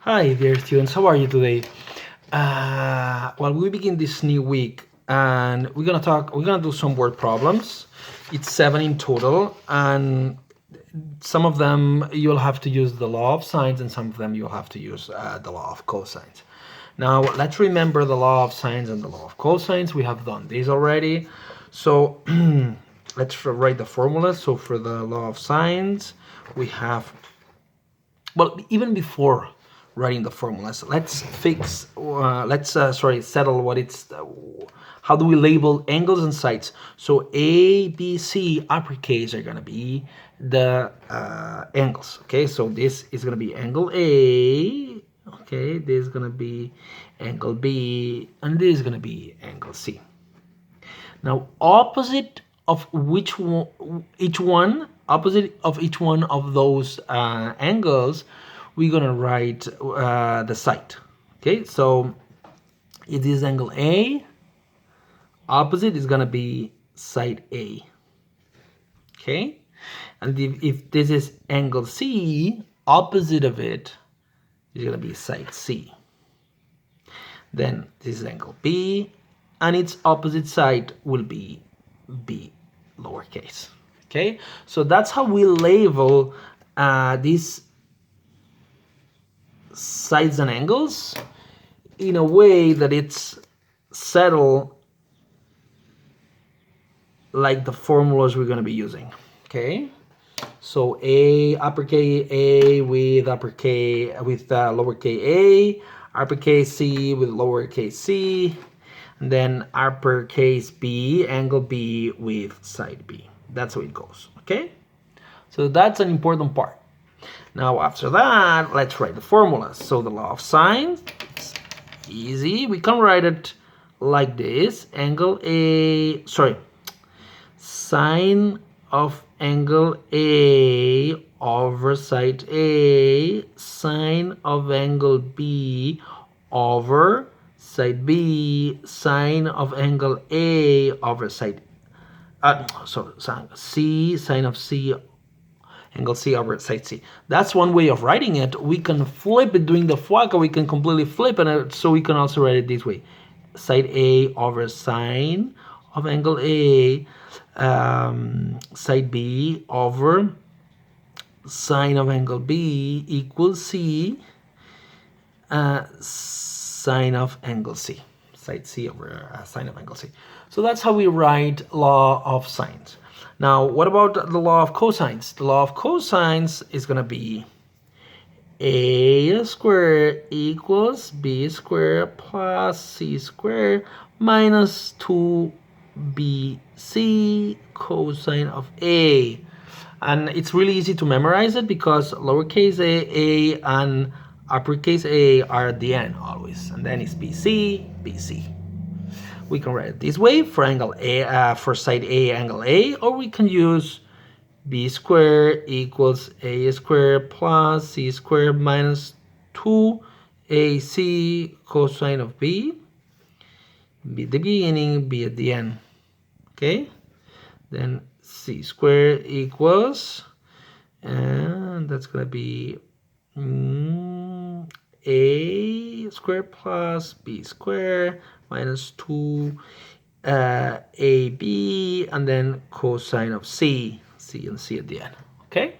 Hi dear students, how are you today? Well, we begin this new week and we're gonna do some word problems. It's 7 in total, and some of them you'll have to use the law of sines and some of them you'll have to use the law of cosines. Now let's remember the law of sines and the law of cosines. We have done these already. So let's write the formula. So for the law of sines, we have, well, even before writing the formulas, let's settle what it's, how do we label angles and sides. So A, B, C, uppercase are gonna be the angles. Okay, so this is gonna be angle A. Okay, this is gonna be angle B, and this is gonna be angle C. Now, opposite of each one of those angles, we're gonna write the side. Okay, so if this is angle A, opposite is gonna be side A. Okay, and if this is angle C, opposite of it is gonna be side C. Then this is angle B, and its opposite side will be B lowercase. Okay, so that's how we label these sides and angles in a way that it's settled like the formulas we're going to be using. Okay, so A, uppercase A with lowercase a, uppercase C with lowercase c, and then uppercase B, angle B with side B. That's how it goes. Okay, so that's an important part. Now after that, let's write the formulas. So the law of sines, it's easy. We can write it like this: sine of angle A over side A, sine of angle B over side B, sine of angle A over side C, sine of C, angle C over side C. That's one way of writing it. We can flip it doing the FUACA. We can completely flip it, so we can also write it this way: side A over sine of angle A, side B over sine of angle B equals C, sine of angle C, side C over sine of angle C. So that's how we write law of sines. Now, what about the law of cosines? The law of cosines is going to be A squared equals B squared plus C squared minus 2BC cosine of A. And it's really easy to memorize it because lowercase a, and uppercase A are at the end always. And then it's BC, BC. We can write it this way for angle A, for side A, angle A, or we can use B squared equals A squared plus C squared minus 2AC cosine of B. B at the beginning, B at the end. Okay? Then C squared equals, and that's going to be A squared plus B squared minus 2 AB, and then cosine of C, C and C at the end. Okay?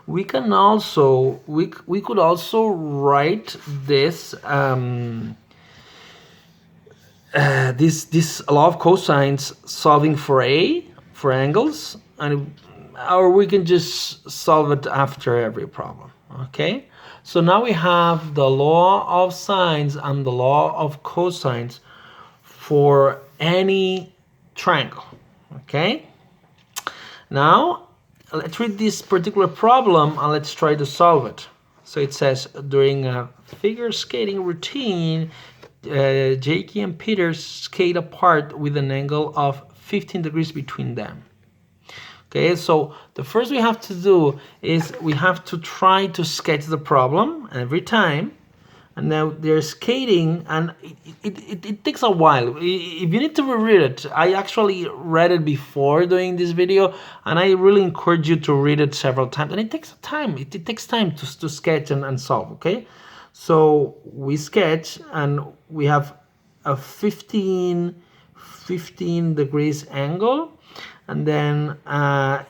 We can also, we could also write this this law of cosines solving for A, for angles, or we can just solve it after every problem. Okay, so now we have the law of sines and the law of cosines for any triangle. Okay, now let's read this particular problem and let's try to solve it. So it says, during a figure skating routine, Jakey and Peter skate apart with an angle of 15 degrees between them. Okay, so the first we have to do is we have to try to sketch the problem every time, and now they're skating, and it takes a while. If you need to reread it, I actually read it before doing this video, and I really encourage you to read it several times, and it takes time. It takes time to sketch and solve, okay? So we sketch, and we have a 15 degrees angle, and then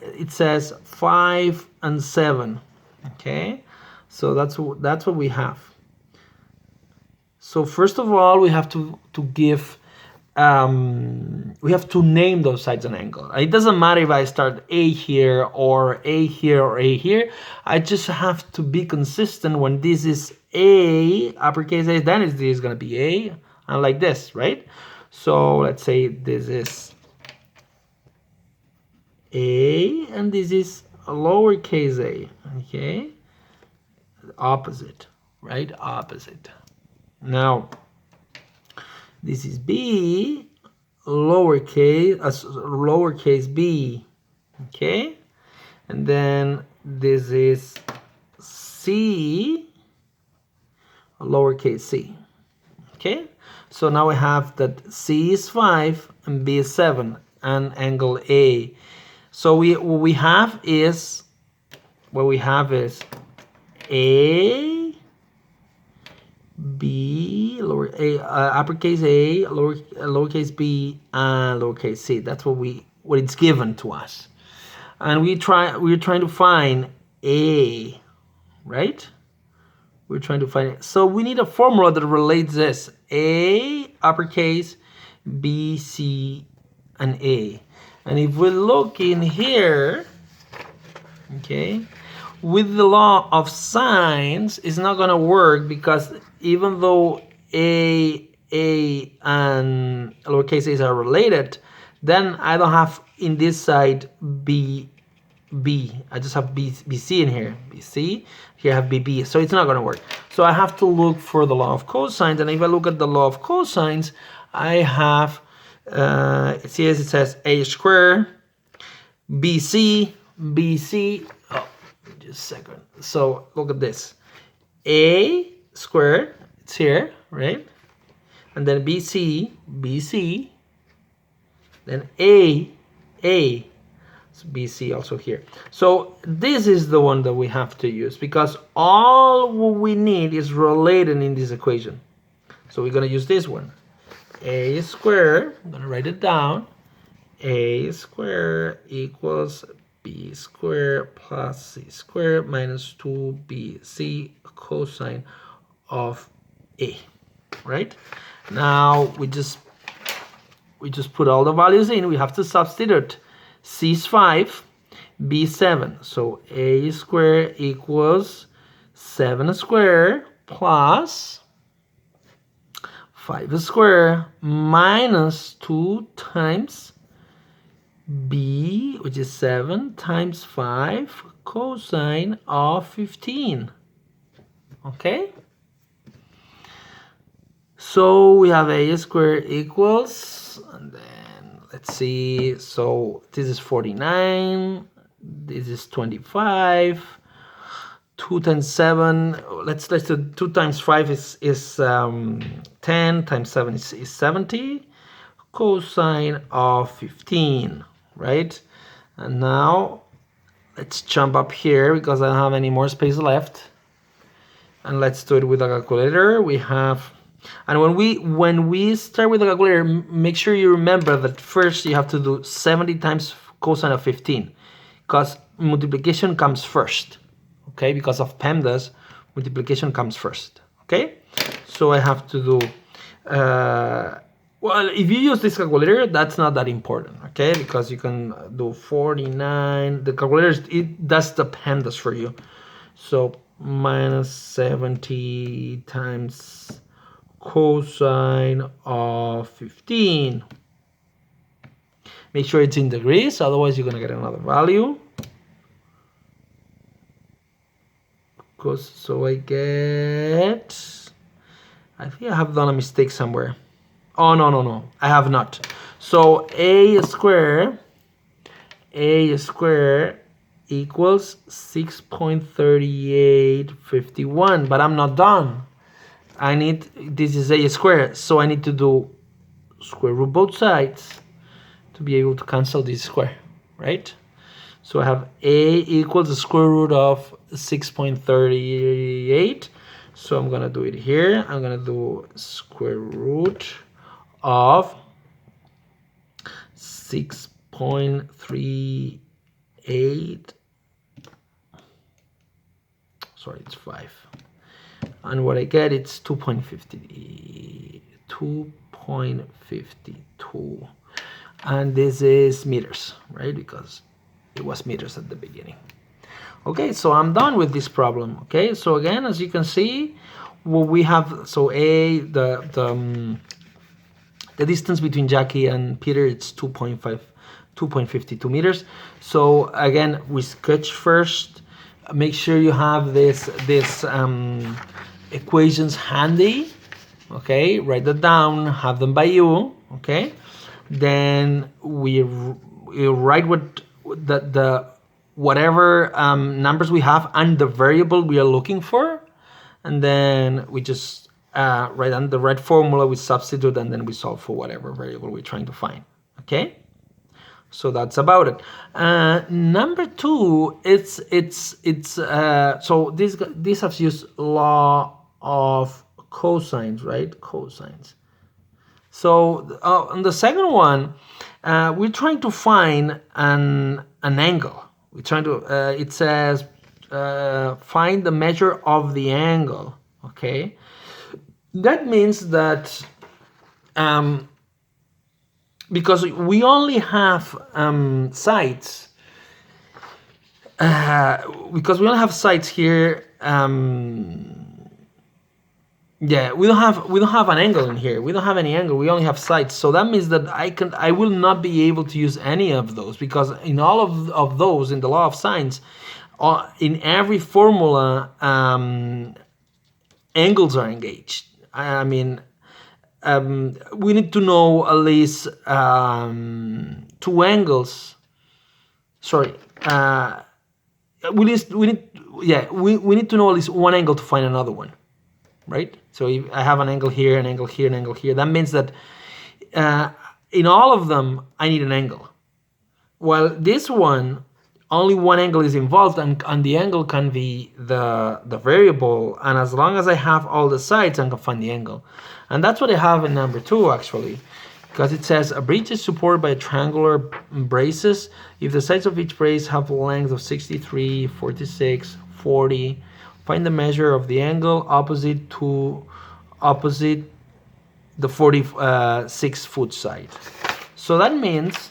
it says 5 and 7, okay? So that's what we have. So first of all, we have to give we have to name those sides an angle. It doesn't matter if I start A here or A here or A here. I just have to be consistent. When this is A, uppercase A, then this is going to be A, and like this, right? So let's say this is A, and this is a lowercase a, okay? Opposite, right? Opposite. Now, this is B, lowercase b, okay? And then this is C, lowercase c, okay? So now we have that C is 5 and B is 7 and angle A. So what we have is A, B, uppercase A, lowercase b, and lowercase c. That's what it's given to us, and we're trying to find A, right? We're trying to find it. So we need a formula that relates this: A, uppercase, B, C, and A. And if we look in here, okay, with the law of sines, it's not going to work, because even though A and lowercase a are related, then I don't have in this side B. I just have BC in here. BC. Here I have BB. So it's not going to work. So I have to look for the law of cosines. And if I look at the law of cosines, I have, see, as it says A squared, BC. Oh, just a second. So look at this. A squared, it's here, right? And then BC, then A, so BC also here. So this is the one that we have to use, because all we need is related in this equation. So we're going to use this one. A squared, I'm going to write it down. A squared equals B squared plus C squared minus 2BC cosine of A, right? Now we just put all the values in. We have to substitute. C is 5, B is 7. So A squared equals 7 squared plus 5 squared minus 2 times B, which is 7, times 5 cosine of 15. Okay? So we have A squared equals, and then let's see, so this is 49, this is 25, 2 times 7, let's do 2 times 5 is 10, times 7 is 70, cosine of 15, right? And now let's jump up here, because I don't have any more space left, and let's do it with a calculator. We have, and when we start with the calculator, make sure you remember that first you have to do 70 times cosine of 15, because multiplication comes first, okay? Because of PEMDAS, multiplication comes first, okay? So I have to do, well, if you use this calculator, that's not that important, okay? Because you can do 49, the calculator, it does the PEMDAS for you. So minus 70 times cosine of 15. Make sure it's in degrees, otherwise you're gonna get another value. So I get, I think I have done a mistake somewhere. Oh, no, I have not. So A squared equals 6.3851, but I'm not done. this is a square, so I need to do square root both sides to be able to cancel this square, right? So I have a equals the square root of 6.38. So I'm gonna do it here. I'm gonna do square root of 6.38. Sorry, it's 5. And what I get, it's 2.52. And this is meters, right? Because it was meters at the beginning. Okay, so I'm done with this problem. Okay, so again, as you can see, what we have, so the distance between Jackie and Peter, it's 2.52 meters. So again, we sketch first. Make sure you have this equations handy. Okay, write that down, have them by you. Okay, then we write what the whatever numbers we have and the variable we are looking for, and then we just write down the right formula, we substitute, and then we solve for whatever variable we're trying to find. Okay, so that's about it. Number 2, it's so this has used law of cosines, right? Cosines. So on the second one, we're trying to find an angle. We're trying to, it says, find the measure of the angle, okay? That means that, because we only have sides, here, yeah, we don't have an angle in here. We don't have any angle. We only have sides. So that means that I will not be able to use any of those, because in all of those, in the law of sines, in every formula, angles are engaged. I mean, we need to know at least 2 angles. Sorry, we need to know at least 1 angle to find another one. Right? So if I have an angle here, an angle here, an angle here. That means that in all of them, I need an angle. Well, this one, only 1 angle is involved, and the angle can be the variable. And as long as I have all the sides, I can find the angle. And that's what I have in number 2, actually. Because it says a bridge is supported by triangular braces if the sides of each brace have a length of 63, 46, 40. Find the measure of the angle opposite the 46-foot side. So that means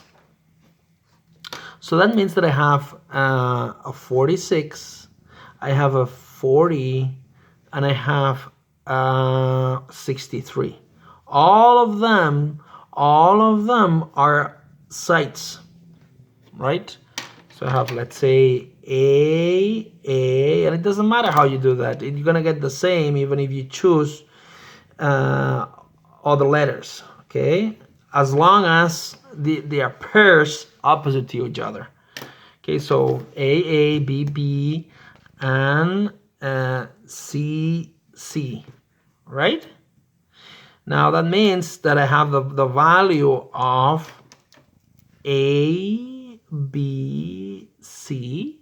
that I have a 46, I have a 40, and I have 63. All of them are sides, right? So I have, let's say, A, and it doesn't matter how you do that. You're gonna get the same even if you choose all the letters, okay? As long as they are pairs opposite to each other. Okay, so A, B, B, and C, C, right? Now that means that I have the value of A, B, C,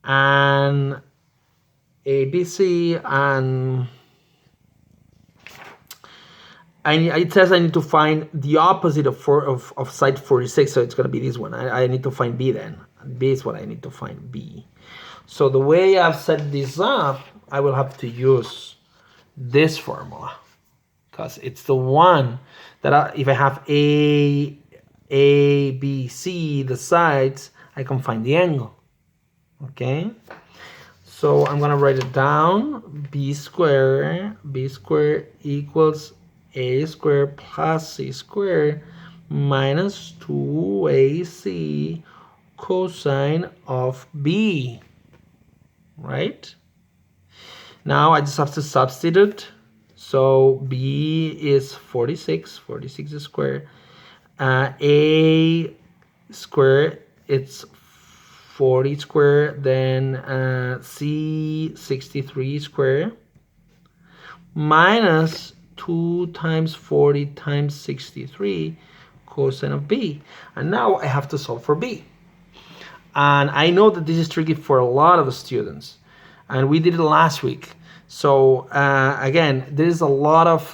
and A, B, C, and it says I need to find the opposite of side 46, so it's going to be this one. I need to find B then. B is what I need to find, B. So the way I've set this up, I will have to use this formula, because it's the one that if I have A, B, C, the sides, I can find the angle. Okay, so I'm gonna write it down. B squared equals A squared plus C squared minus 2AC cosine of B, right? Now I just have to substitute. So B is 46 squared. A squared, it's 40 squared. Then C, 63 squared. minus 2 times 40 times 63 cosine of b. And now I have to solve for b. And I know that this is tricky for a lot of students. And we did it last week. So again, there is a lot of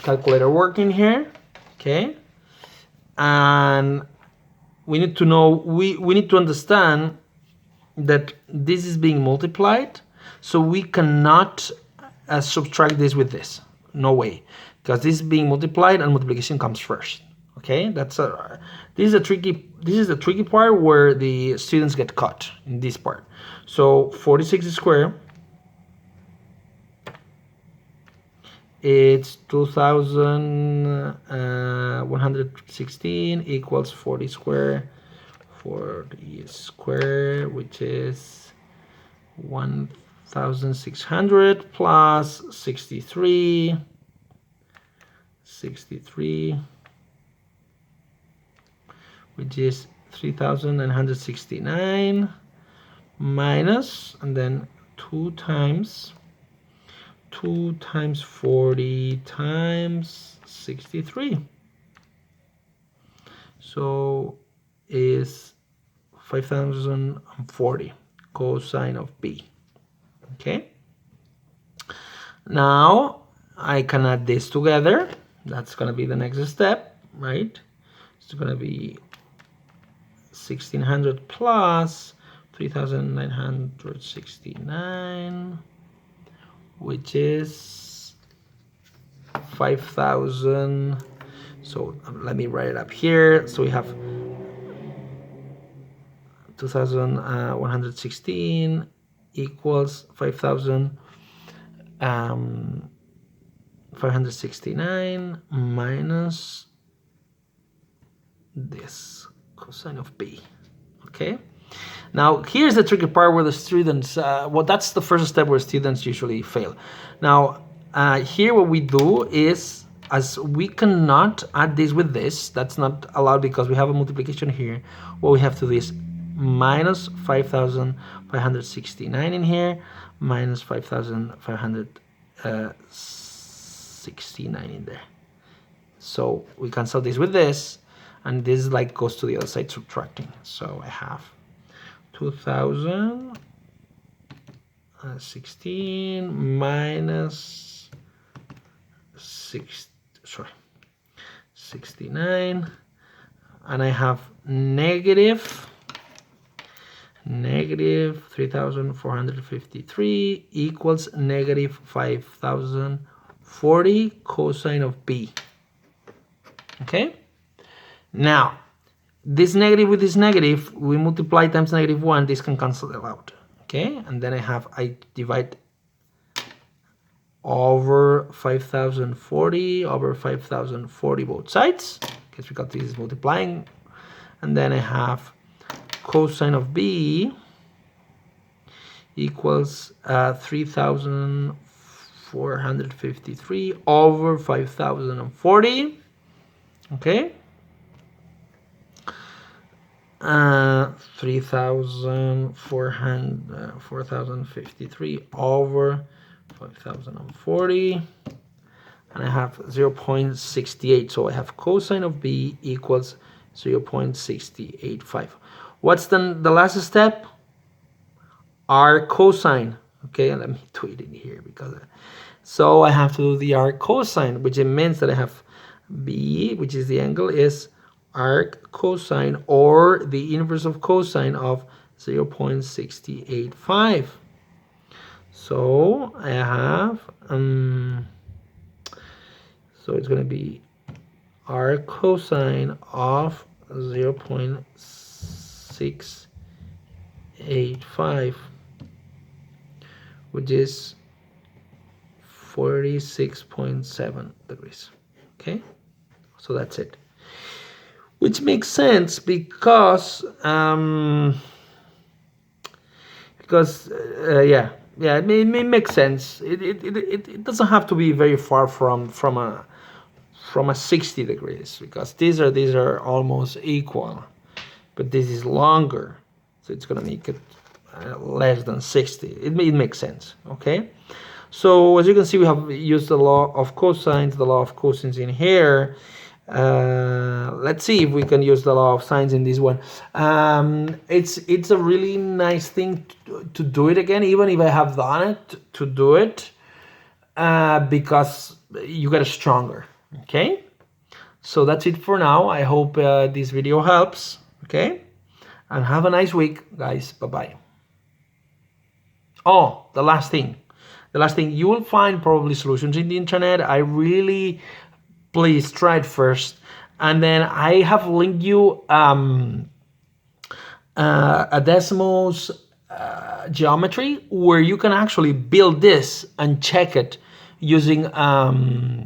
calculator work in here. Okay. And we need to know, we need to understand that this is being multiplied. So we cannot subtract this with this. No way. Because this is being multiplied and multiplication comes first. Okay, this is a tricky part where the students get caught in this part. So 46 squared, it's 2116 equals 40 square, which is 1600 plus 63, which is 3969 minus, and then 2 times 40 times 63. So is 5040 cosine of b. Okay. Now I can add this together. That's going to be the next step, right? It's going to be 1600 plus 3969, which is 5000. So let me write it up here. So we have 2116 equals 5569 minus this cosine of b. Okay. Now here's the tricky part where the students, that's the first step where students usually fail. Now here what we do is, as we cannot add this with this, that's not allowed because we have a multiplication here. What we have to do is minus 5569 in here, minus 5569 in there. So we cancel this with this, and this like goes to the other side subtracting. So I have 2016 minus 69, and I have negative 3453 equals negative 5040 cosine of b. Okay. Now this negative with this negative, we multiply times -1, this can cancel it out. Okay, and then I divide over 5040 over 5040 both sides, because we got this is multiplying, and then I have cosine of b equals 3453 over 5040. Okay. 4053 over 5040, and I have 0.68. So I have cosine of b equals 0.685. What's the last step? Arc cosine. Okay, let me do it in here because so I have to do the arc cosine, which it means that I have b, which is the angle, is arc cosine, or the inverse of cosine of 0.685. So I have so it's going to be arc cosine of 0.685, which is 46.7 degrees. Okay, so that's it. Which makes sense because yeah, it may make sense. It doesn't have to be very far from a 60 degrees, because these are almost equal, but this is longer, so it's gonna make it less than 60. It makes sense. Okay, So as you can see, we have used the law of cosines, the law of cosines in here. Let's see if we can use the law of sines in this one. It's a really nice thing to do it again, even if I have done it, to do it, because you get stronger. Okay, so that's it for now. I hope this video helps. Okay, and have a nice week, guys. Bye bye. Oh, the last thing, you will find probably solutions in the internet. I really, please try it first, and then I have linked you a Desmos geometry where you can actually build this and check it using a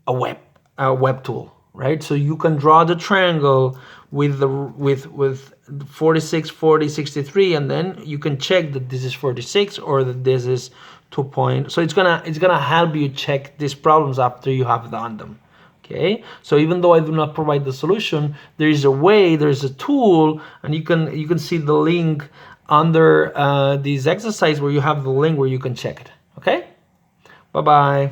web tool, right? So you can draw the triangle with the with 46, 40, 63, and then you can check that this is 46 or that this is 2 point. So it's gonna help you check these problems after you have done them. Okay, so even though I do not provide the solution, there is a way, there is a tool, and you can see the link under this exercise where you have the link where you can check it. Okay, bye bye.